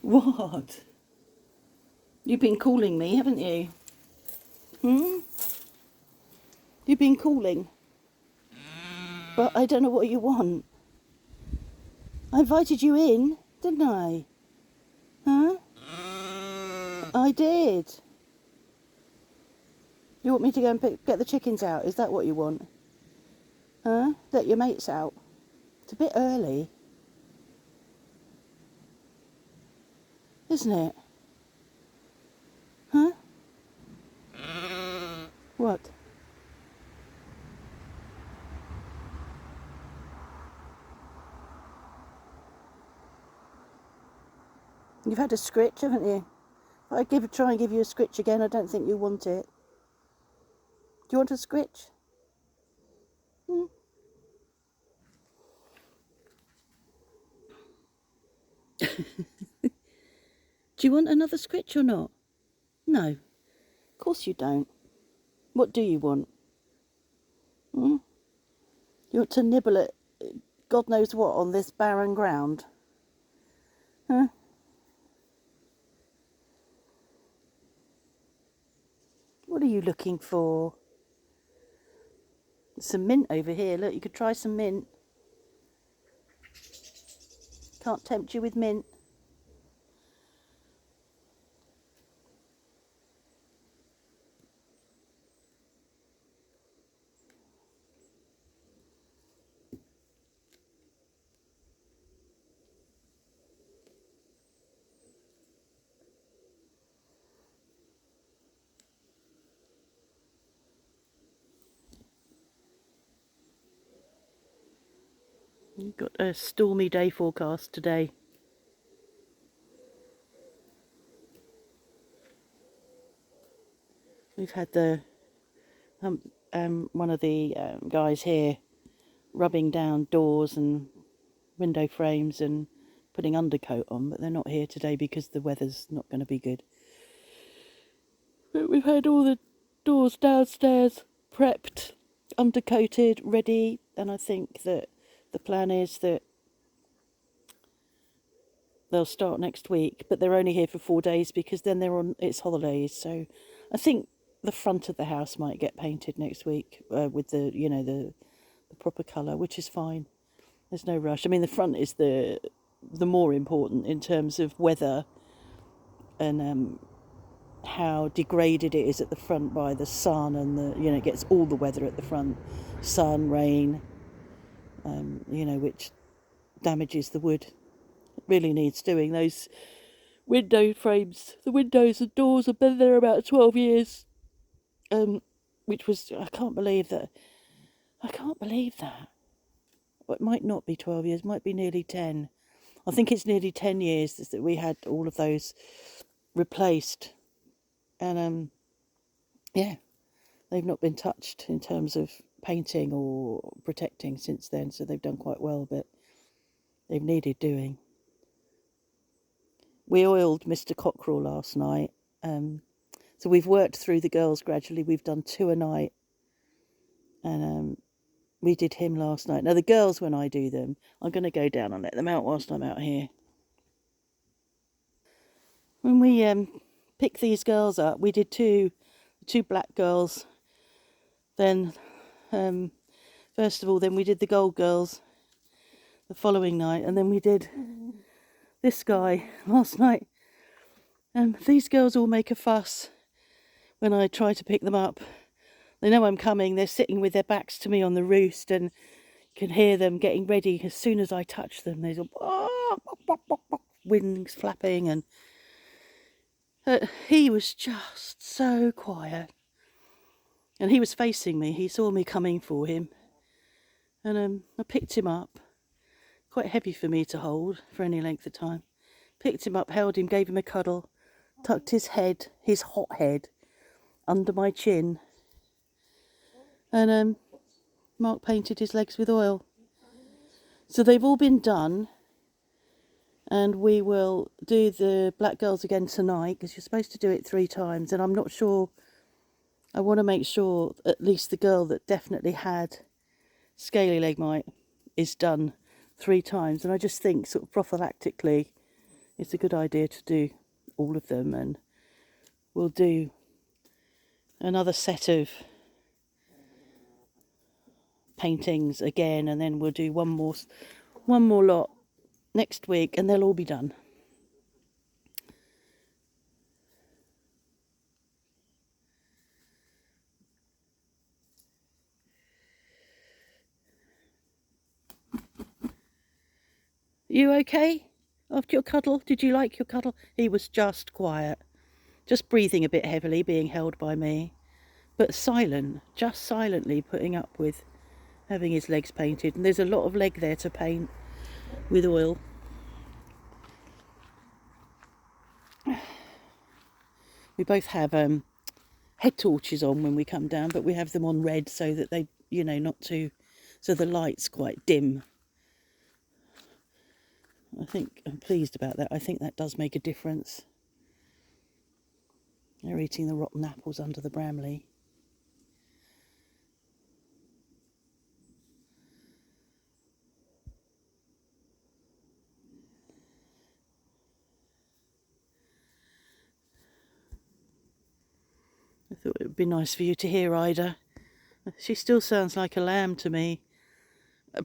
What? You've been calling me, haven't you? Hmm? You've been calling. But I don't know what you want. I invited you in, didn't I? Huh? I did. You want me to go and get the chickens out? Is that what you want? Huh? Let your mates out? It's a bit early, isn't it? Huh? What? You've had a scritch, haven't you? If I try and give you a scritch again, I don't think you want it. Do you want a scritch? Hmm? Do you want another scritch or not? No, of course you don't. What do you want? Hmm? You want to nibble at God knows what on this barren ground? Huh? What are you looking for? Some mint over here. Look, you could try some mint. Can't tempt you with mint. You've got a stormy day forecast today. We've had one of the guys here rubbing down doors and window frames and putting undercoat on, but they're not here today because the weather's not going to be good. But we've had all the doors downstairs prepped, undercoated, ready, and I think that the plan is that they'll start next week, but they're only here for 4 days because then it's holidays. So I think the front of the house might get painted next week with the proper colour, which is fine. There's no rush. I mean, the front is the more important in terms of weather and how degraded it is at the front by the sun and it gets all the weather at the front, sun, rain, which damages the wood. It really needs doing. Those window frames, the windows and doors have been there about 12 years, which was, I can't believe that. Well, it might not be 12 years, it might be nearly 10. I think it's nearly 10 years that we had all of those replaced. And yeah, they've not been touched in terms of painting or protecting since then, so they've done quite well, but they've needed doing. We oiled Mr. Cockerell last night, so we've worked through the girls gradually. We've done 2 a night, and we did him last night. Now the girls, when I do them, I'm going to go down and let them out whilst I'm out here. When we picked these girls up, we did two black girls. Then, first of all, then we did the gold girls the following night, and then we did this guy last night. And these girls all make a fuss when I try to pick them up. They know I'm coming. They're sitting with their backs to me on the roost, and you can hear them getting ready as soon as I touch them. There's wings flapping, and he was just so quiet. And he was facing me. He saw me coming for him, and I picked him up. Quite heavy for me to hold for any length of time. Picked him up, held him, gave him a cuddle, tucked his hot head, under my chin, and Mark painted his legs with oil. So they've all been done, and we will do the black girls again tonight, because you're supposed to do it 3 times, and I'm not sure. I want to make sure at least the girl that definitely had scaly leg mite is done 3 times, and I just think sort of prophylactically it's a good idea to do all of them, and we'll do another set of paintings again, and then we'll do one more lot next week, and they'll all be done. You okay after your cuddle? Did you like your cuddle? He was just quiet, just breathing a bit heavily, being held by me, but silent, just silently putting up with having his legs painted. And there's a lot of leg there to paint with oil. We both have head torches on when we come down, but we have them on red so that they, you know, not too, so the light's quite dim. I think I'm pleased about that. I think that does make a difference. They're eating the rotten apples under the bramley. I thought it would be nice for you to hear Ida. She still sounds like a lamb to me.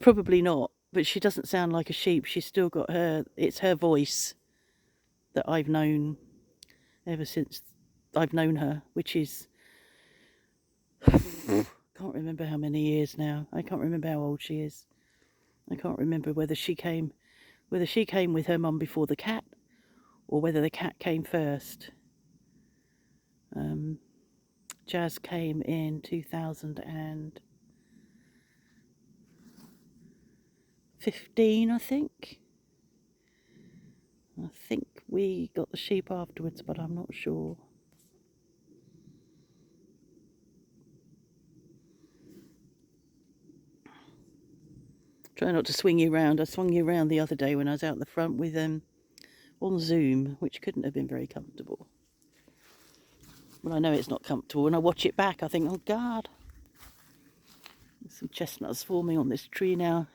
Probably not, but she doesn't sound like a sheep. She's still got it's her voice that I've known ever since I've known her, which is, can't remember how many years now. I can't remember how old she is. I can't remember whether she came with her mum before the cat, or whether the cat came first. Jazz came in 2015, I think. I think we got the sheep afterwards, but I'm not sure. Try not to swing you round. I swung you round the other day when I was out the front with on Zoom, which couldn't have been very comfortable. Well, I know it's not comfortable. When I watch it back, I think, oh God. There's some chestnuts forming on this tree now.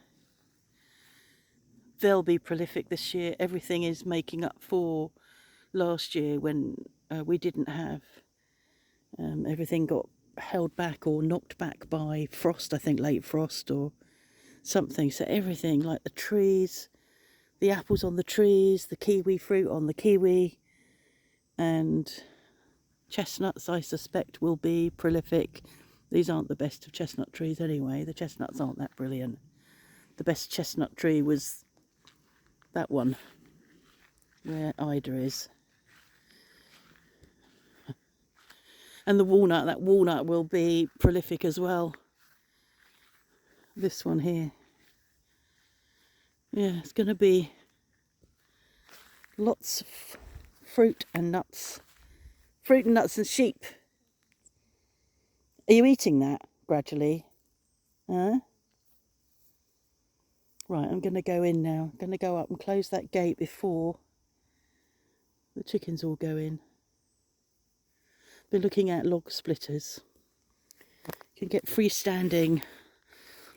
They'll be prolific this year. Everything is making up for last year when we didn't have. Everything got held back or knocked back by frost, I think late frost or something. So everything, like the trees, the apples on the trees, the kiwi fruit on the kiwi, and chestnuts, I suspect, will be prolific. These aren't the best of chestnut trees anyway. The chestnuts aren't that brilliant. The best chestnut tree was that one where Ida is. And the walnut, that walnut will be prolific as well. This one here. Yeah, it's going to be lots of fruit and nuts. Fruit and nuts and sheep. Are you eating that gradually? Huh? Right, I'm going to go in now. I'm going to go up and close that gate before the chickens all go in. Been looking at log splitters. You can get freestanding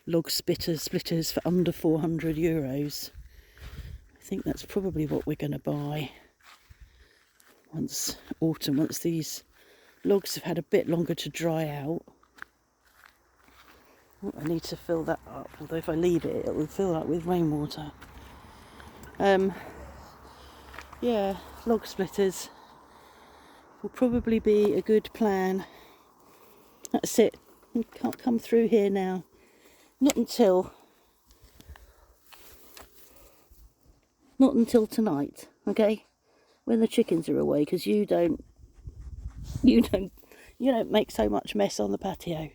log splitters for under €400. I think that's probably what we're going to buy once autumn, once these logs have had a bit longer to dry out. Oh, I need to fill that up, although if I leave it, it will fill up with rainwater. Yeah, log splitters will probably be a good plan. That's it. We can't come through here now. Not until tonight, okay? When the chickens are away, because you don't make so much mess on the patio.